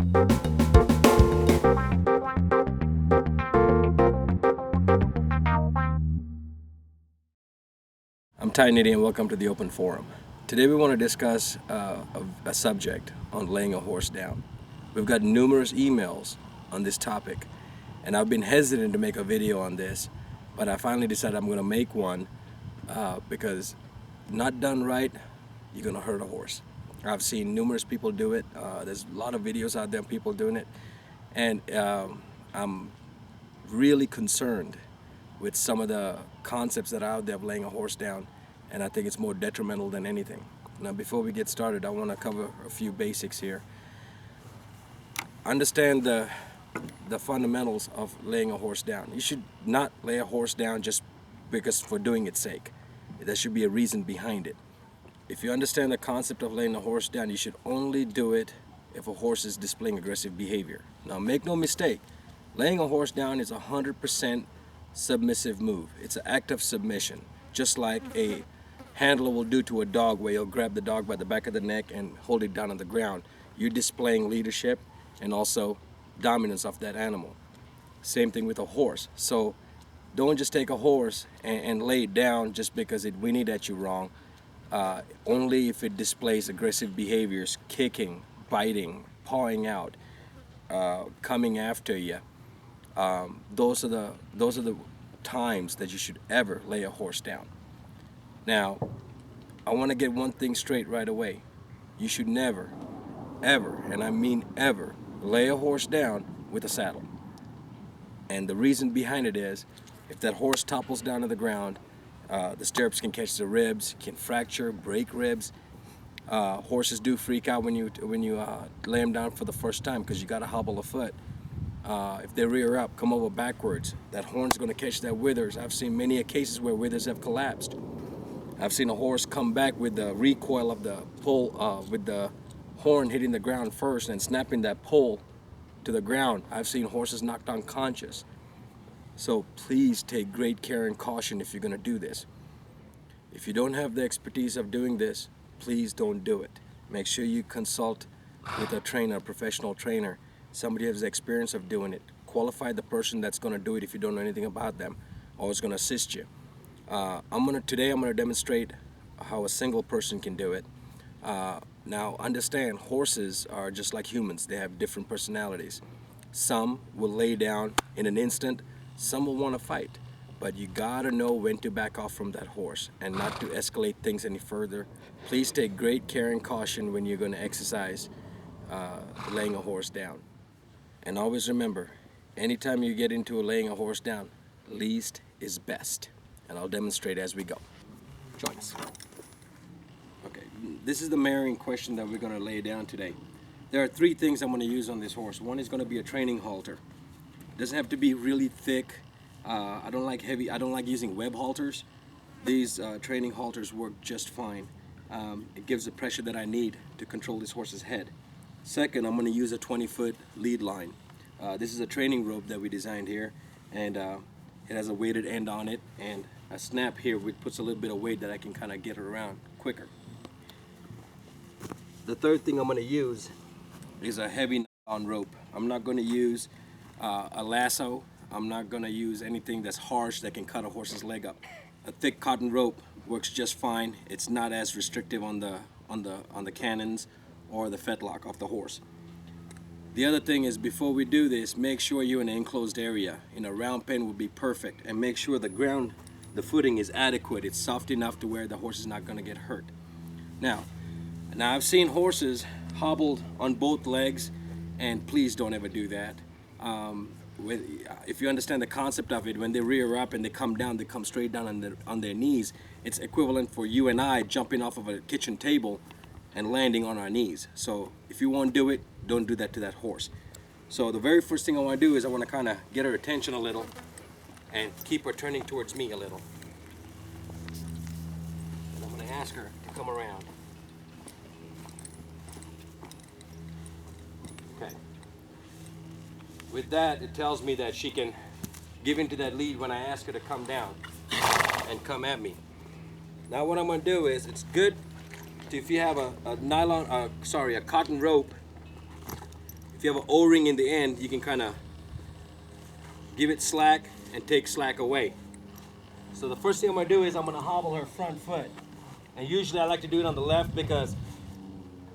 I'm Ty Nitty and welcome to the Open Forum. Today we want to discuss a subject on laying a horse down. We've got numerous emails on this topic and I've been hesitant to make a video on this, but I finally decided I'm going to make one because not done right, you're going to hurt a horse. I've seen numerous people do it. There's a lot of videos out there of people doing it, and I'm really concerned with some of the concepts that are out there of laying a horse down, and I think it's more detrimental than anything. Now, before we get started, I want to cover a few basics here. Understand the fundamentals of laying a horse down. You should not lay a horse down just because for doing its sake. There should be a reason behind it. If you understand the concept of laying a horse down, you should only do it if a horse is displaying aggressive behavior. Now, make no mistake, laying a horse down is 100% submissive move. It's an act of submission, just like a handler will do to a dog, where you'll grab the dog by the back of the neck and hold it down on the ground. You're displaying leadership and also dominance of that animal. Same thing with a horse. So don't just take a horse and lay it down just because it whinnied at you wrong. Only if it displays aggressive behaviors, kicking, biting, pawing out, coming after you. Those are the times that you should ever lay a horse down. Now, I want to get one thing straight right away. You should never, ever, and I mean ever, lay a horse down with a saddle. And the reason behind it is, if that horse topples down to the ground, the stirrups can catch the ribs, can fracture, break ribs. Horses do freak out when you lay them down for the first time because you got to hobble a foot. If they rear up, come over backwards, that horn's going to catch that withers. I've seen many cases where withers have collapsed. I've seen a horse come back with the recoil of the pole, with the horn hitting the ground first and snapping that pole to the ground. I've seen horses knocked unconscious. So please take great care and caution if you're going to do this. If you don't have the expertise of doing this, please don't do it. Make sure you consult with a trainer, a professional trainer, somebody who has the experience of doing it. Qualify the person that's going to do it if you don't know anything about them or is going to assist you. Today I'm going to demonstrate how a single person can do it. Now understand, horses are just like humans. They have different personalities. Some will lay down in an instant. Some will want to fight, but you gotta know when to back off from that horse and not to escalate things any further. Please take great care and caution when you're going to exercise laying a horse down. And always remember, anytime you get into laying a horse down, least is best. And I'll demonstrate as we go. Join us. Okay, this is the maring question that we're going to lay down today. There are three things I'm going to use on this horse. One is going to be a training halter. Doesn't have to be really thick. I don't like using web halters. These training halters work just fine. It gives the pressure that I need to control this horse's head. Second, I'm going to use a 20-foot lead line. This is a training rope that we designed here, and it has a weighted end on it and a snap here which puts a little bit of weight that I can kind of get her around quicker. The third thing I'm going to use is a heavy nylon rope. I'm not going to use a lasso. I'm not going to use anything that's harsh that can cut a horse's leg up. A thick cotton rope works just fine. It's not as restrictive on the cannons or the fetlock of the horse. The other thing is, before we do this, make sure you're in an enclosed area. In a round pen would be perfect, and make sure the footing is adequate. It's soft enough to where the horse is not going to get hurt. Now I've seen horses hobbled on both legs, and please don't ever do that. If you understand the concept of it, when they rear up and they come down, they come straight down on their knees. It's equivalent for you and I jumping off of a kitchen table and landing on our knees. So if you want to do it, don't do that to that horse. So the very first thing I want to do is I want to kind of get her attention a little and keep her turning towards me a little. And I'm going to ask her to come around. Okay. With that, it tells me that she can give into that lead when I ask her to come down and come at me. Now what I'm going to do is, it's good if you have a cotton rope. If you have an O-ring in the end, you can kind of give it slack and take slack away. So the first thing I'm going to do is I'm going to hobble her front foot. And usually I like to do it on the left because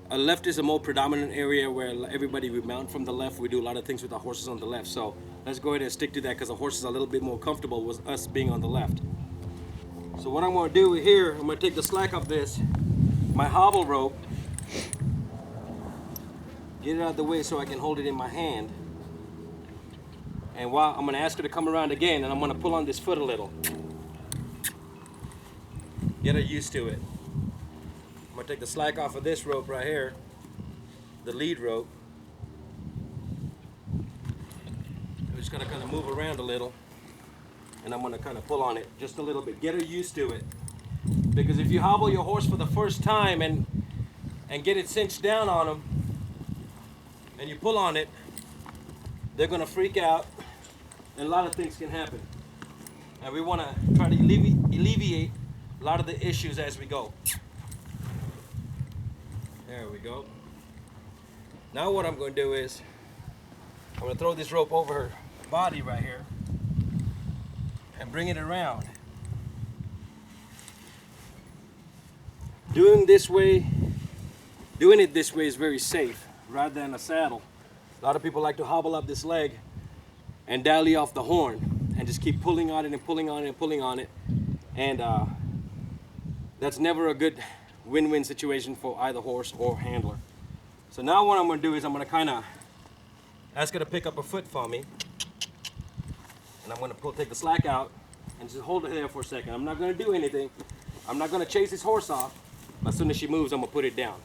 left is a more predominant area where everybody we mount from the left. We do a lot of things with our horses on the left. So let's go ahead and stick to that because the horses are a little bit more comfortable with us being on the left. So what I'm going to do here, I'm going to take the slack off this, my hobble rope, get it out of the way so I can hold it in my hand. And while I'm going to ask her to come around again, and I'm going to pull on this foot a little. Get her used to it. I'm going to take the slack off of this rope right here, the lead rope. I'm just going to kind of move around a little, and I'm going to kind of pull on it just a little bit. Get her used to it. Because if you hobble your horse for the first time and get it cinched down on them, and you pull on it, they're going to freak out, and a lot of things can happen. And we want to try to alleviate a lot of the issues as we go. There we go. Now what I'm going to do is I'm going to throw this rope over her body right here and bring it around. Doing it this way is very safe rather than a saddle. A lot of people like to hobble up this leg and dally off the horn and just keep pulling on it and pulling on it and pulling on it. And that's never a good win-win situation for either horse or handler. So now what I'm going to do is I'm going to kind of ask her to pick up her foot for me. And I'm going to take the slack out and just hold it there for a second. I'm not going to do anything. I'm not going to chase this horse off. As soon as she moves, I'm going to put it down.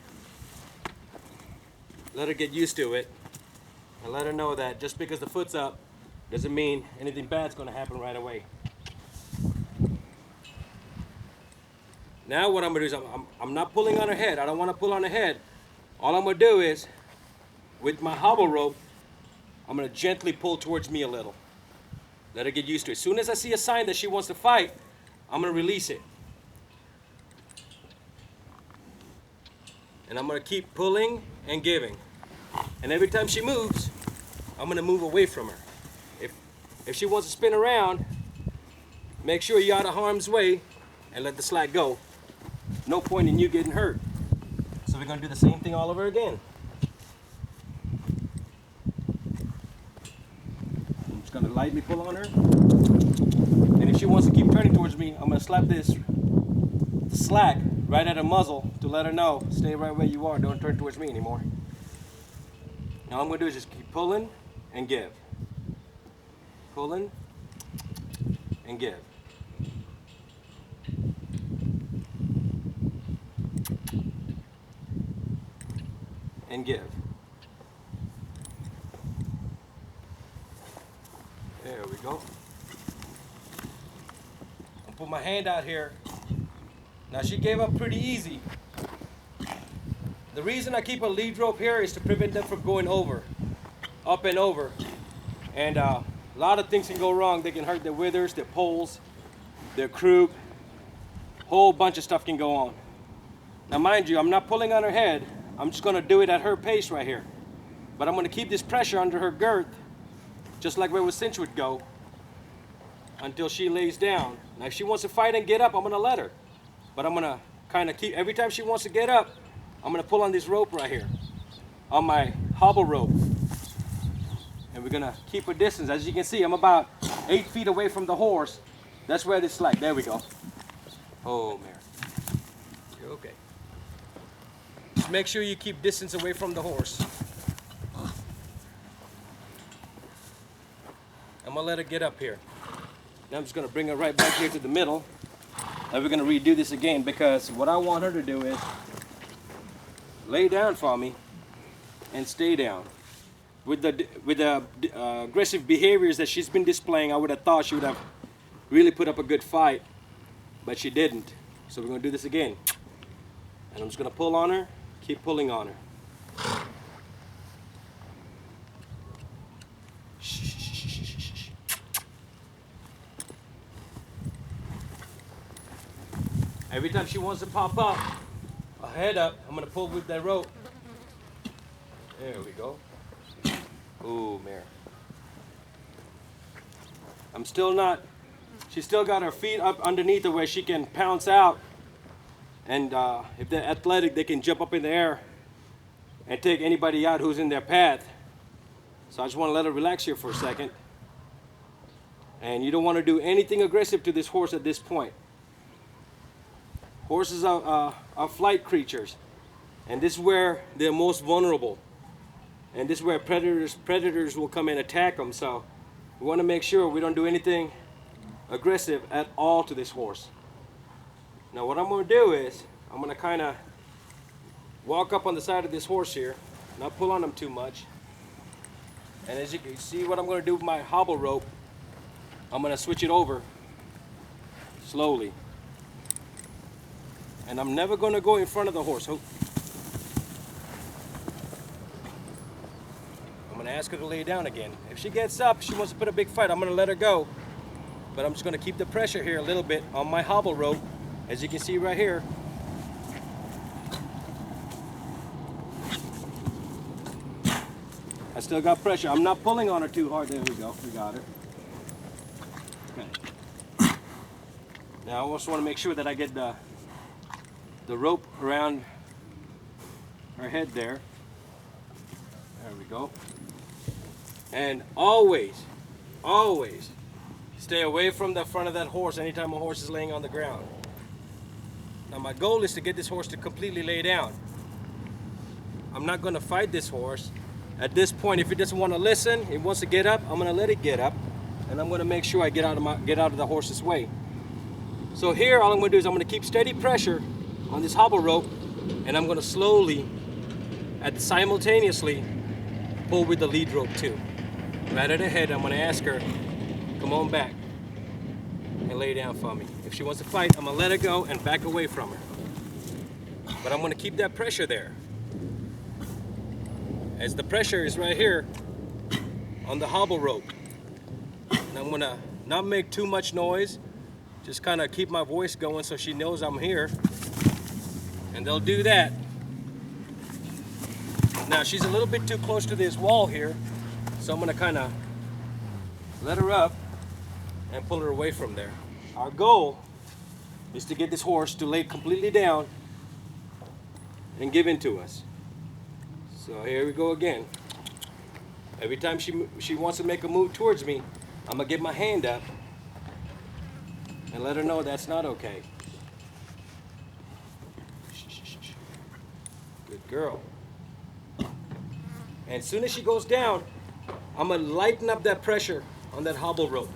Let her get used to it. And let her know that just because the foot's up doesn't mean anything bad's going to happen right away. Now what I'm going to do is I'm not pulling on her head. I don't want to pull on her head. All I'm going to do is, with my hobble rope, I'm going to gently pull towards me a little. Let her get used to it. As soon as I see a sign that she wants to fight, I'm going to release it. And I'm going to keep pulling and giving. And every time she moves, I'm going to move away from her. If she wants to spin around, make sure you're out of harm's way and let the slack go. No point in you getting hurt. So we're going to do the same thing all over again. I'm just going to lightly pull on her. And if she wants to keep turning towards me, I'm going to slap this slack right at her muzzle to let her know, stay right where you are, don't turn towards me anymore. Now all I'm going to do is just keep pulling and give. Pulling and give. And give. There we go. I'll put my hand out here. Now she gave up pretty easy. The reason I keep a lead rope here is to prevent them from going over, up and over. And a lot of things can go wrong. They can hurt their withers, their poles, their croup. Whole bunch of stuff can go on. Now mind you, I'm not pulling on her head. I'm just going to do it at her pace right here. But I'm going to keep this pressure under her girth, just like where a cinch would go, until she lays down. Now if she wants to fight and get up, I'm going to let her. But I'm going to kind of keep, every time she wants to get up, I'm going to pull on this rope right here, on my hobble rope. And we're going to keep a distance. As you can see, I'm about 8 feet away from the horse. That's where this slack, there we go. Oh, Mary. You're okay. Just make sure you keep distance away from the horse. I'm going to let her get up here. Now I'm just going to bring her right back here to the middle. And we're going to redo this again because what I want her to do is lay down for me and stay down. With the aggressive behaviors that she's been displaying, I would have thought she would have really put up a good fight, but she didn't. So we're going to do this again. And I'm just going to pull on her, keep pulling on her. Every time she wants to pop up, a head up, I'm going to pull with that rope. There we go. Ooh, mare. I'm still not, she's still got her feet up underneath her where she can pounce out. And if they're athletic, they can jump up in the air and take anybody out who's in their path. So I just want to let her relax here for a second. And you don't want to do anything aggressive to this horse at this point. Horses are flight creatures. And this is where they're most vulnerable. And this is where predators will come and attack them. So we want to make sure we don't do anything aggressive at all to this horse. Now what I'm going to do is, I'm going to kind of walk up on the side of this horse here, not pull on him too much. And as you can see what I'm going to do with my hobble rope, I'm going to switch it over slowly. And I'm never going to go in front of the horse. I'm going to ask her to lay down again. If she gets up, she wants to put a big fight, I'm going to let her go. But I'm just going to keep the pressure here a little bit on my hobble rope, as you can see right here. I still got pressure. I'm not pulling on her too hard. There we go. We got her. Okay. Now I also want to make sure that I get the rope around her head there. There we go. And always stay away from the front of that horse anytime a horse is laying on the ground. Now my goal is to get this horse to completely lay down. I'm not going to fight this horse. At this point, if it doesn't want to listen, it wants to get up, I'm going to let it get up, and I'm going to make sure I get out of the horse's way. So here, all I'm going to do is I'm going to keep steady pressure on this hobble rope, and I'm going to slowly, simultaneously, pull with the lead rope too. Right at her head, I'm going to ask her, come on back and lay down for me. If she wants to fight, I'm going to let her go and back away from her. But I'm going to keep that pressure there. As the pressure is right here on the hobble rope. And I'm going to not make too much noise, just kind of keep my voice going so she knows I'm here. And they'll do that. Now she's a little bit too close to this wall here, so I'm going to kind of let her up and pull her away from there. Our goal is to get this horse to lay completely down and give in to us. So here we go again. Every time she wants to make a move towards me, I'm going to get my hand up and let her know that's not okay. Good girl. And as soon as she goes down, I'm going to lighten up that pressure on that hobble rope.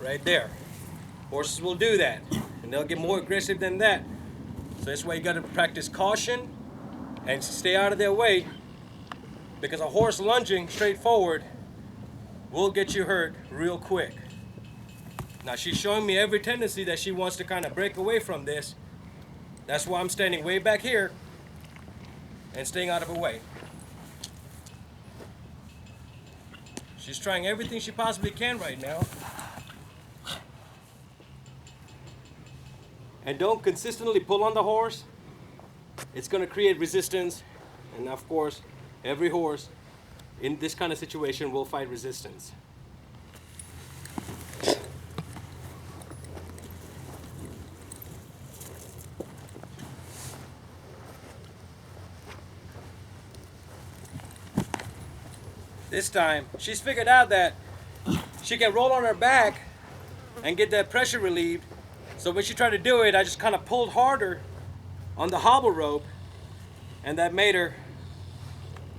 Right there. Horses will do that, and they'll get more aggressive than that. So that's why you got to practice caution and stay out of their way, because a horse lunging straight forward will get you hurt real quick. Now she's showing me every tendency that she wants to kind of break away from this. That's why I'm standing way back here and staying out of her way. She's trying everything she possibly can right now. And don't consistently pull on the horse. It's going to create resistance, and of course every horse in this kind of situation will fight resistance. This time she's figured out that she can roll on her back and get that pressure relieved. So when she tried to do it, I just kind of pulled harder on the hobble rope, and that made her,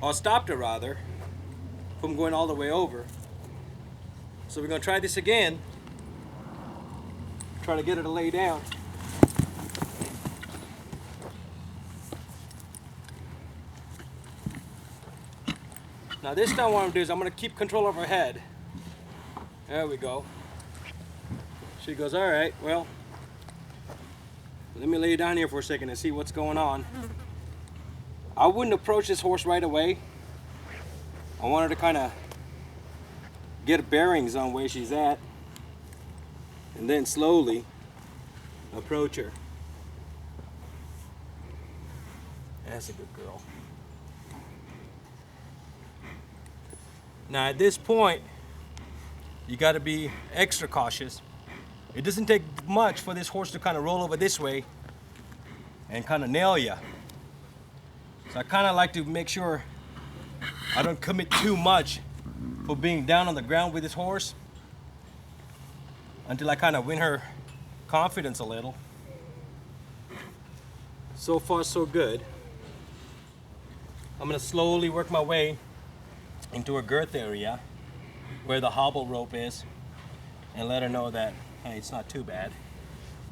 or stopped her rather, from going all the way over. So we're going to try this again. Try to get her to lay down. Now this time what I'm going to do is I'm going to keep control of her head. There we go. She goes, all right, well, let me lay you down here for a second and see what's going on. I wouldn't approach this horse right away. I want her to kind of get bearings on where she's at, and then slowly approach her. That's a good girl. Now at this point, you got to be extra cautious. It doesn't take much for this horse to kind of roll over this way and kind of nail you. So I kind of like to make sure I don't commit too much for being down on the ground with this horse until I kind of win her confidence a little. So far so good. I'm going to slowly work my way into her girth area where the hobble rope is and let her know that, hey, it's not too bad.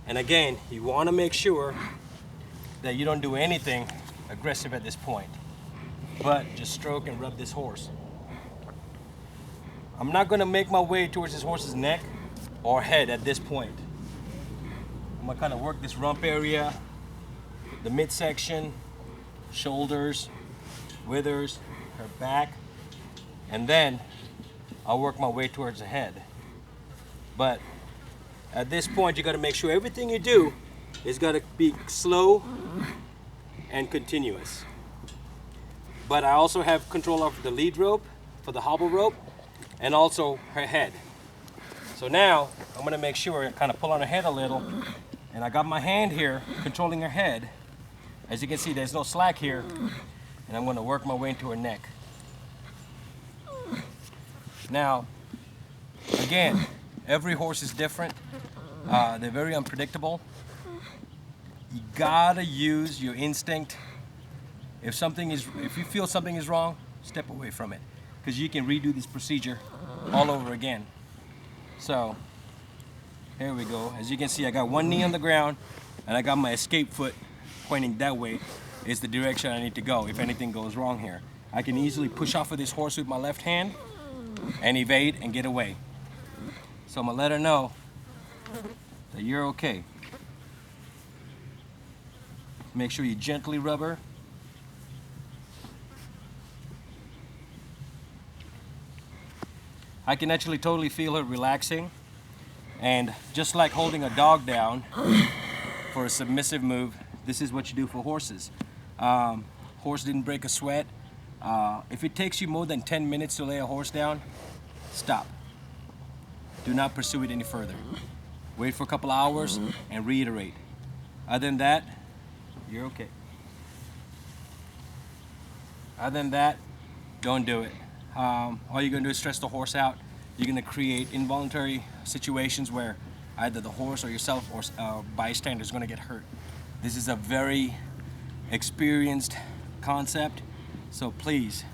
And again, you want to make sure that you don't do anything aggressive at this point, but just stroke and rub this horse. I'm not going to make my way towards this horse's neck or head at this point. I'm going to kind of work this rump area, the midsection, shoulders, withers, her back, and then I'll work my way towards the head. But at this point, you got to make sure everything you do is got to be slow and continuous. But I also have control of the lead rope for the hobble rope and also her head. So now I'm going to make sure I kind of pull on her head a little, and I got my hand here controlling her head. As you can see, there's no slack here, and I'm going to work my way into her neck. Now, again, every horse is different. They're very unpredictable. You gotta use your instinct. If you feel something is wrong, step away from it, because you can redo this procedure all over again. So here we go. As you can see, I got one knee on the ground and I got my escape foot pointing that way. Is the direction I need to go if anything goes wrong here. I can easily push off of this horse with my left hand and evade and get away. So I'm gonna let her know that you're okay. Make sure you gently rub her. I can actually totally feel her relaxing, and just like holding a dog down for a submissive move, this is what you do for horses. Horse didn't break a sweat. If it takes you more than 10 minutes to lay a horse down, stop. Do not pursue it any further. Wait for a couple hours and reiterate. Other than that, you're okay. Other than that, don't do it. All you're gonna do is stress the horse out. You're gonna create involuntary situations where either the horse or yourself or bystander is gonna get hurt. This is a very experienced concept, so please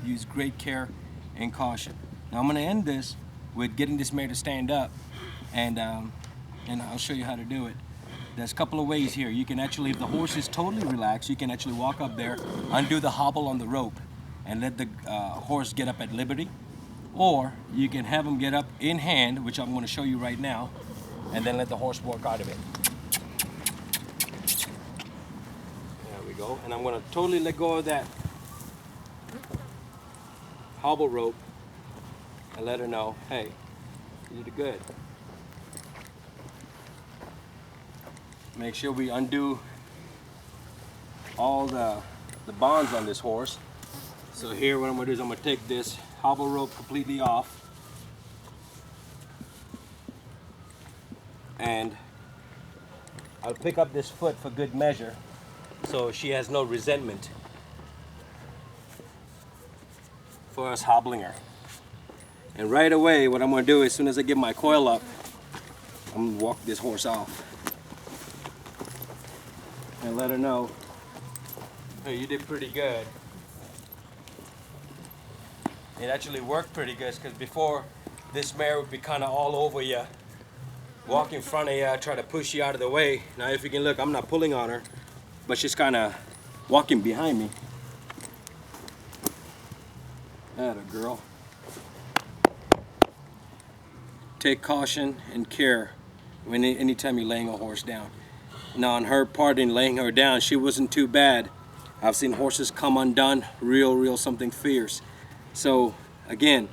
use great care and caution. Now I'm gonna end this with getting this mare to stand up, and I'll show you how to do it. There's a couple of ways here. You can actually, if the horse is totally relaxed, you can actually walk up there, undo the hobble on the rope, and let the horse get up at liberty. Or you can have him get up in hand, which I'm going to show you right now, and then let the horse walk out of it. There we go. And I'm going to totally let go of that hobble rope and let her know, hey, you did good. Make sure we undo all the bonds on this horse. So here what I'm going to do is I'm going to take this hobble rope completely off, and I'll pick up this foot for good measure so she has no resentment for us hobbling her. And right away what I'm going to do, as soon as I get my coil up, I'm going to walk this horse off and let her know, hey, you did pretty good. It actually worked pretty good, because before, this mare would be kind of all over you, walk in front of you, try to push you out of the way. Now if you can look, I'm not pulling on her, but she's kind of walking behind me. Atta girl. Take caution and care anytime you're laying a horse down. Now on her part in laying her down, she wasn't too bad. I've seen horses come undone, real something fierce. So again,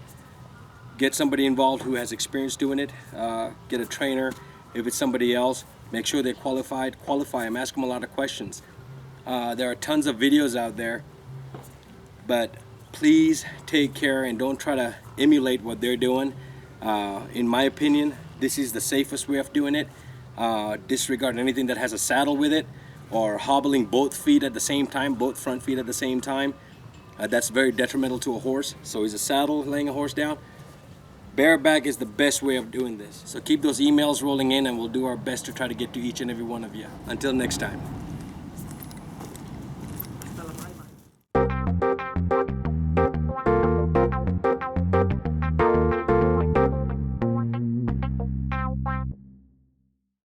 get somebody involved who has experience doing it. Get a trainer. If it's somebody else, make sure they're qualified. Qualify them, ask them a lot of questions. There are tons of videos out there, but please take care and don't try to emulate what they're doing. In my opinion, this is the safest way of doing it. Disregard anything that has a saddle with it, or hobbling both feet at the same time, both front feet at the same time. That's very detrimental to a horse. So is a saddle, laying a horse down. Bareback is the best way of doing this. So keep those emails rolling in, and we'll do our best to try to get to each and every one of you. Until next time.